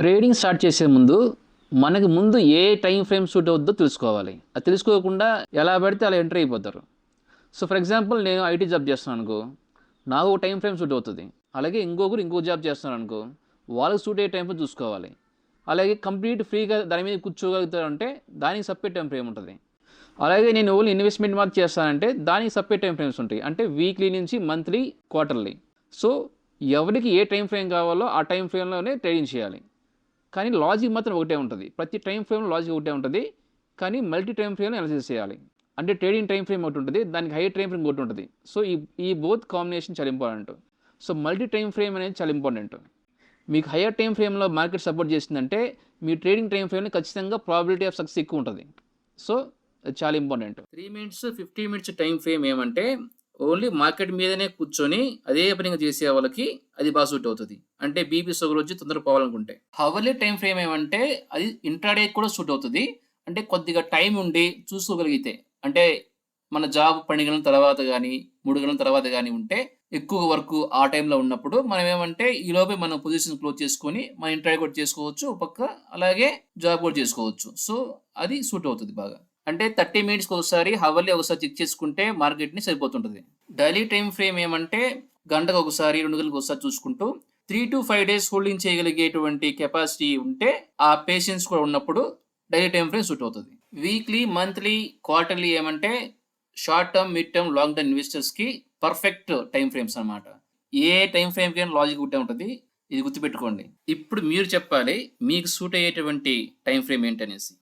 Trading start చేసే ముందు మనకు ముందు ఏ టైం ఫ్రేమ్ సూట్ అవుద్దో తెలుసుకోవాలి. అది తెలుసుకోకుండా ఎలా పడితే అలా ఎంటర్ అయిపోతారు. సో ఫర్ ఎగ్జాంపుల్ నేను ఐటీ జాబ్ చేస్తున్నాను అనుకో, నాకు ఒక టైం ఫ్రేమ్ సూట్ అవుతుంది. అలాగే ఇంకొకరు ఇంకో జాబ్ చేస్తున్నారు అనుకో, వాళ్ళకి సూట్ అయ్యే టైం ఫ్రేమ్ చూసుకోవాలి. అలాగే కంప్లీట్ ఫ్రీగా దాని మీద కూర్చోగలుగుతారంటే దానికి సపరేట్ టైం ఫ్రేమ్ ఉంటుంది. అలాగే నేను ఓన్లీ ఇన్వెస్ట్మెంట్ మాత్రం చేస్తానంటే దానికి సపరేట్ టైం ఫ్రేమ్స్ ఉంటాయి. అంటే వీక్లీ నుంచి మంత్లీ, క్వార్టర్లీ. సో ఎవరికి ఏ టైం ఫ్రేమ్ కావాలో ఆ టైం ఫ్రేమ్లోనే ట్రేడింగ్ చేయాలి. కానీ లాజిక్ మాత్రం ఒకటే ఉంటుంది. ప్రతి టైం ఫ్రేమ్లో లాజిక్ ఒకటే ఉంటుంది. కానీ మల్టీ టైం ఫ్రేమ్లో అనాలిసిస్ చేయాలి. అంటే ట్రేడింగ్ టైం ఫ్రేమ్ ఒకటి ఉంటుంది, దానికి హై టైం ఫ్రేమ్ ఒకటి ఉంటుంది. సో ఈ బోత్ కాంబినేషన్ చాలా important. So multi time frame అనేది చాలా ఇంపార్టెంట్. మీకు హయ్యర్ టైం ఫ్రేమ్లో మార్కెట్ సపోర్ట్ చేసిందంటే మీ ట్రేడింగ్ టైం ఫ్రేమ్లో ఖచ్చితంగా ప్రాబిలిటీ ఆఫ్ సక్సెస్ ఎక్కువ ఉంటుంది. సో అది చాలా important. 3 minutes 50 minutes time frame ఏమంటే ఓన్లీ మార్కెట్ మీదనే కూర్చొని అదే పనిగా చేసే వాళ్ళకి అది బాగా సూట్ అవుతుంది. అంటే బీపీ షుగర్ వచ్చి తొందరగా పోవాలనుకుంటే. హవర్లీ టైం ఫ్రేమ్ ఏమంటే అది ఇంట్రాడే కూడా సూట్ అవుతుంది. అంటే కొద్దిగా టైం ఉండి చూసుకోగలిగితే, అంటే మన జాబ్ 12 గంటల తర్వాత కానీ 3 గంటల తర్వాత కానీ ఉంటే ఎక్కువ వర్క్ ఆ టైంలో ఉన్నప్పుడు మనం ఏమంటే ఈ లోపే మనం పొజిషన్ క్లోజ్ చేసుకొని మన ఇంట్రాడే కూడా చేసుకోవచ్చు పక్క, అలాగే జాబ్ కూడా చేసుకోవచ్చు. సో అది సూట్ అవుతుంది బాగా. అంటే 30 మినిట్స్కి ఒకసారి, హవర్లీ ఒకసారి చెక్ చేసుకుంటే మార్కెట్ని సరిపోతుంటుంది. డైలీ టైం ఫ్రేమ్ ఏమంటే గంటకు ఒకసారి 2 గంటలకు ఒకసారి చూసుకుంటూ 3 to 5 days హోల్డింగ్ చేయగలిగేటువంటి కెపాసిటీ ఉంటే, ఆ పేషెన్స్ కూడా ఉన్నప్పుడు డైలీ టైం ఫ్రేమ్ సూట్ అవుతుంది. వీక్లీ, మంత్లీ, క్వార్టర్లీ ఏమంటే short term, mid term, long term ఇన్వెస్టర్స్కి పర్ఫెక్ట్ టైం ఫ్రేమ్స్ అనమాట. ఏ టైం ఫ్రేమ్ కైనా లాజిక్ ఉంటే ఉంటుంది. ఇది గుర్తుపెట్టుకోండి. ఇప్పుడు మీరు చెప్పాలి మీకు సూట్ అయ్యేటువంటి టైం ఫ్రేమ్ ఏంటనేసి.